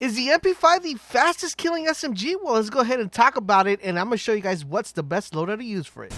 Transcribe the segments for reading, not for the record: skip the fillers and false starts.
Is the MP5 the fastest killing SMG? Well, let's go ahead and talk about it, and I'm going to show you guys what's the best loadout to use for it.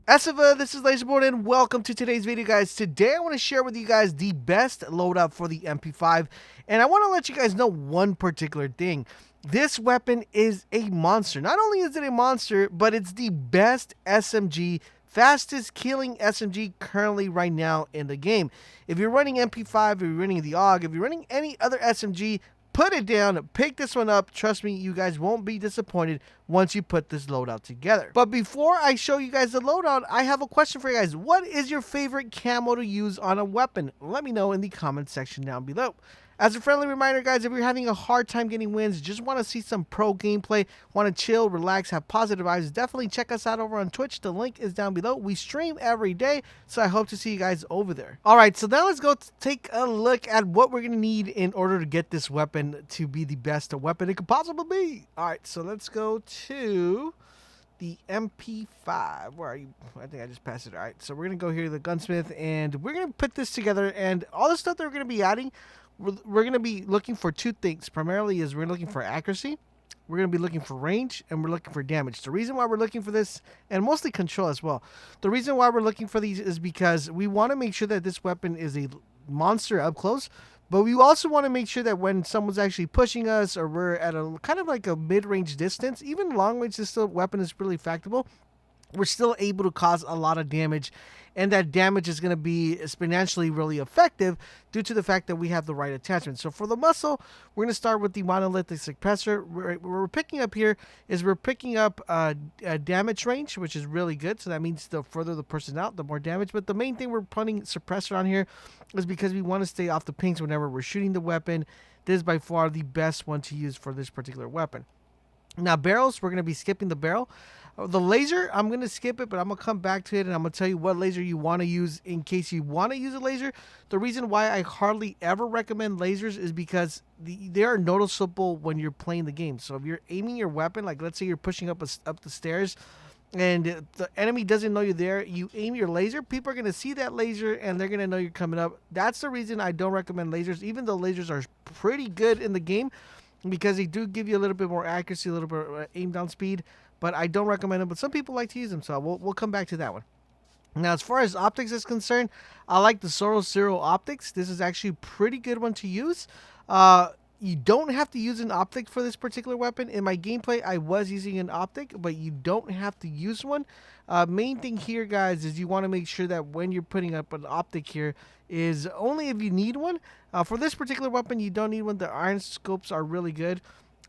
Asiva, this is Laserborn, and welcome to today's video, guys. Today, I want to share with you guys the best loadout for the MP5, and I want to let you guys know one particular thing. This weapon is a monster. Not only is it a monster, but it's the best SMG, fastest killing SMG currently right now in the game. If you're running MP5, if you're running the AUG, if you're running any other SMG, put it down, pick this one up. Trust me, you guys won't be disappointed once you put this loadout together. But before I show you guys the loadout, I have a question for you guys. What is your favorite camo to use on a weapon? Let me know in the comment section down below. As a friendly reminder, guys, if you're having a hard time getting wins, just want to see some pro gameplay, want to chill, relax, have positive vibes, definitely check us out over on Twitch. The link is down below. We stream every day, so I hope to see you guys over there. All right, so now let's go take a look at what we're going to need in order to get this weapon to be the best weapon it could possibly be. All right, so let's go to the MP5. Where are you? I think I just passed it. All right, so we're going to go here to the gunsmith, and we're going to put this together, and all the stuff that we're going to be adding, we're going to be looking for two things. Primarily is we're looking for accuracy, we're going to be looking for range, and we're looking for damage. The reason why we're looking for this, and mostly control as well, the reason why we're looking for these is because we want to make sure that this weapon is a monster up close, but we also want to make sure that when someone's actually pushing us, or we're at a kind of like a mid-range distance, even long range, this weapon is really factable, we're still able to cause a lot of damage, and that damage is going to be exponentially really effective due to the fact that we have the right attachment. So for the muzzle, we're going to start with the monolithic suppressor. What we're picking up here is we're picking up a damage range, which is really good. So that means the further the person out, the more damage. But the main thing we're putting suppressor on here is because we want to stay off the pings whenever we're shooting the weapon. This is by far the best one to use for this particular weapon. Now, barrels, we're going to be skipping the barrel. The laser, I'm going to skip it, but I'm going to come back to it, and I'm going to tell you what laser you want to use in case you want to use a laser. The reason why I hardly ever recommend lasers is because they are noticeable when you're playing the game. So if you're aiming your weapon, like let's say you're pushing up the stairs, and the enemy doesn't know you're there, you aim your laser, people are going to see that laser, and they're going to know you're coming up. That's the reason I don't recommend lasers, even though lasers are pretty good in the game, because they do give you a little bit more accuracy, a little bit aim down speed, but I don't recommend them. But some people like to use them, so we'll come back to that one. Now, as far as optics is concerned, I like the Soros Zero optics. This is actually a pretty good one to use. You don't have to use an optic for this particular weapon. In my gameplay, I was using an optic, but you don't have to use one. Main thing here, guys, is you want to make sure that when you're putting up an optic here is only if you need one. For this particular weapon, you don't need one. The iron scopes are really good.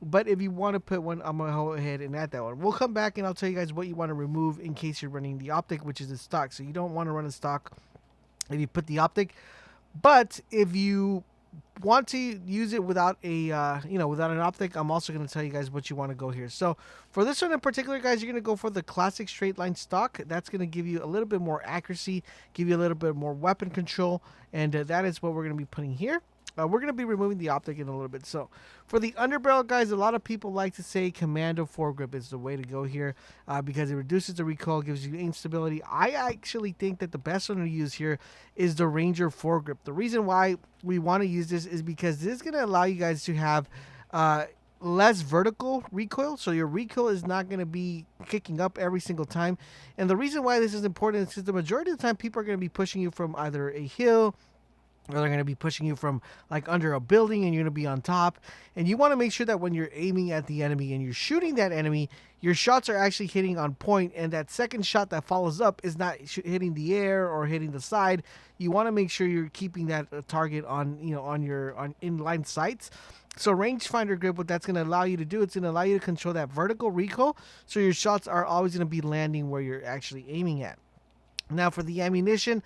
But if you want to put one, I'm going to go ahead and add that one. We'll come back and I'll tell you guys what you want to remove in case you're running the optic, which is the stock. So you don't want to run a stock if you put the optic. But if you want to use it without a without an optic, I'm also going to tell you guys what you want to go here. So for this one in particular, guys, you're going to go for the classic straight line stock. That's going to give you a little bit more accuracy, give you a little bit more weapon control, and that is what we're going to be putting here. We're going to be removing the optic in a little bit. So for the underbarrel, guys, a lot of people like to say Commando foregrip is the way to go here because it reduces the recoil, gives you aim stability. I actually think that the best one to use here is the Ranger foregrip. The reason why we want to use this is because this is going to allow you guys to have less vertical recoil, so your recoil is not going to be kicking up every single time. And the reason why this is important is because the majority of the time people are going to be pushing you from either a hill, or they're going to be pushing you from like under a building, and you're going to be on top. And you want to make sure that when you're aiming at the enemy and you're shooting that enemy, your shots are actually hitting on point, and that second shot that follows up is not hitting the air or hitting the side. You want to make sure you're keeping that target on on inline sights. So rangefinder grip, what that's going to allow you to do, it's going to allow you to control that vertical recoil, so your shots are always going to be landing where you're actually aiming at. Now for the ammunition,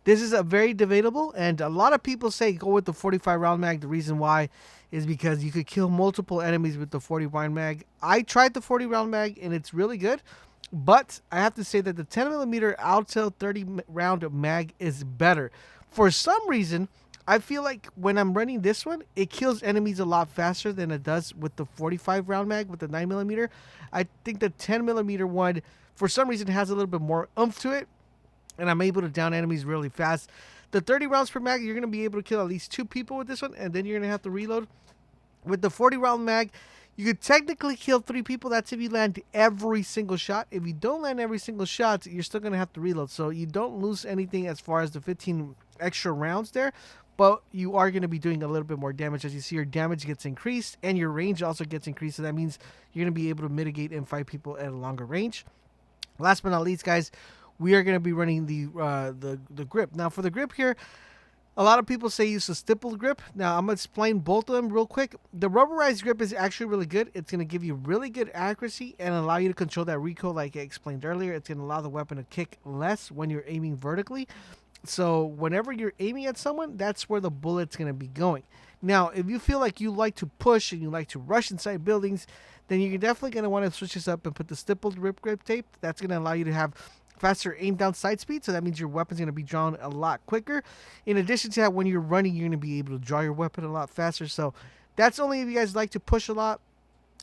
this is a very debatable, and a lot of people say go with the 45 round mag. The reason why is because you could kill multiple enemies with the 40 round mag. I tried the 40 round mag, and it's really good, but I have to say that the 10mm Autel 30 round mag is better. For some reason, I feel like when I'm running this one, it kills enemies a lot faster than it does with the 45 round mag with the 9mm. I think the 10mm one, for some reason, has a little bit more oomph to it. and I'm able to down enemies really fast. The 30 rounds per mag, you're going to be able to kill at least 2 people with this one, and then you're going to have to reload. With the 40 round mag, you could technically kill 3 people. That's if you land every single shot. If you don't land every single shot, you're still going to have to reload. So you don't lose anything as far as the 15 extra rounds there, but you are going to be doing a little bit more damage. As you see, your damage gets increased and your range also gets increased. So that means you're going to be able to mitigate and fight people at a longer range. Last but not least, guys, we are going to be running the grip. Now, for the grip here, a lot of people say use a stippled grip. Now, I'm going to explain both of them real quick. The rubberized grip is actually really good. It's going to give you really good accuracy and allow you to control that recoil like I explained earlier. It's going to allow the weapon to kick less when you're aiming vertically. So whenever you're aiming at someone, that's where the bullet's going to be going. Now, if you feel like you like to push and you like to rush inside buildings, then you're definitely going to want to switch this up and put the stippled grip tape. That's going to allow you to have faster aim down sight speed, so that means your weapon's going to be drawn a lot quicker. In addition to that, when you're running, you're going to be able to draw your weapon a lot faster. So that's only if you guys like to push a lot,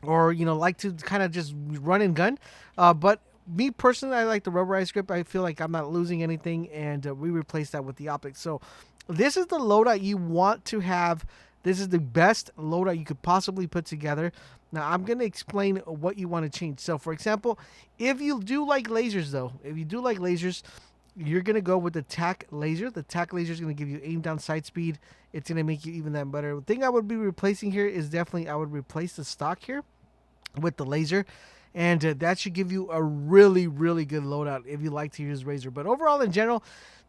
or like to kind of just run and gun. But me personally, I like the rubberized grip. I feel like I'm not losing anything, and we replace that with the optics. So this is the loadout you want to have. This is the best loadout you could possibly put together. Now, I'm going to explain what you want to change. So, for example, if you do like lasers, though, you're going to go with the TAC laser. The TAC laser is going to give you aim down sight speed. It's going to make you even that better. The thing I would be replacing here is definitely I would replace the stock here with the laser. And that should give you a really, really good loadout if you like to use Razor. But overall, in general,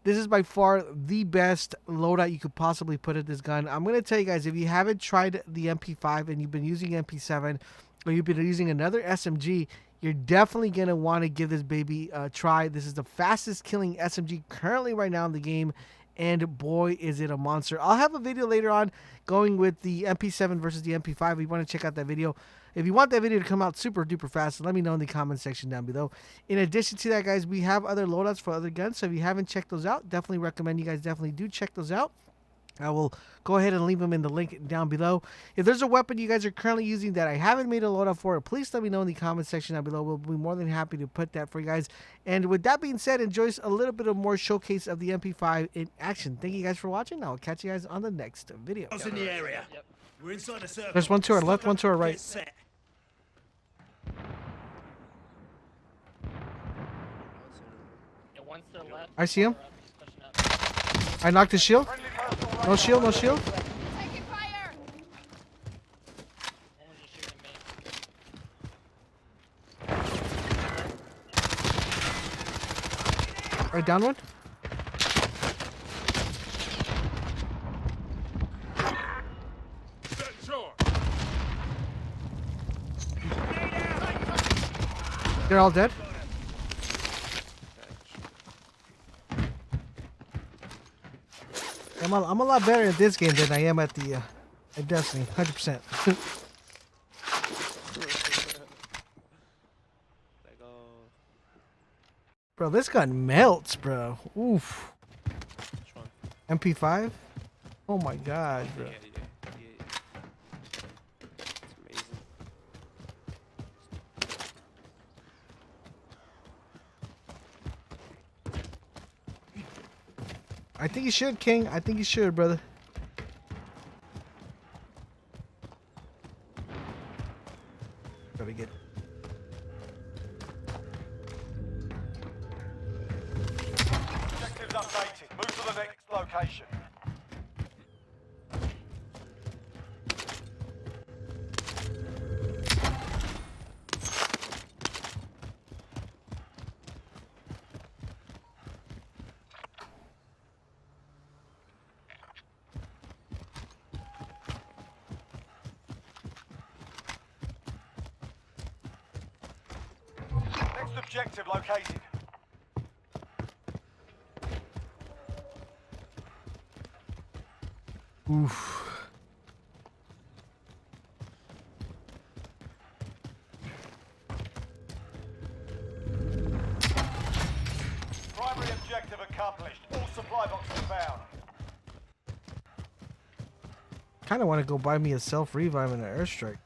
this is by far the best loadout you could possibly put at this gun. I'm going to tell you guys, if you haven't tried the MP5 and you've been using MP7 or you've been using another SMG, you're definitely going to want to give this baby a try. This is the fastest killing SMG currently right now in the game. And boy, is it a monster. I'll have a video later on going with the MP7 versus the MP5. If you want to check out that video. If you want that video to come out super duper fast, let me know in the comment section down below. In addition to that, guys, we have other loadouts for other guns. So if you haven't checked those out, definitely recommend you guys definitely do check those out. I will go ahead and leave them in the link down below. If there's a weapon you guys are currently using that I haven't made a loadout for, please let me know in the comment section down below. We'll be more than happy to put that for you guys. And with that being said, enjoy a little bit of more showcase of the MP5 in action. Thank you guys for watching. I'll catch you guys on the next video. In the area. Yep. We're inside the circle. There's one to our left, one to our right. One's to the left. I see him. I knocked his shield. No shield, no shield. Taking fire! One was just shooting me. Right, down one. They're all dead. I'm a lot better at this game than I am at the at Destiny, 100%. Bro, this gun melts, bro. Oof. Which one? MP5? Oh my god, bro. Yeah. It's amazing. I think you should, King. I think you should, brother. Gotta get. Objectives updated. Move to the next location. Next objective located. Oof. Primary objective accomplished. All supply boxes found. Kind of want to go buy me a self revive and an airstrike.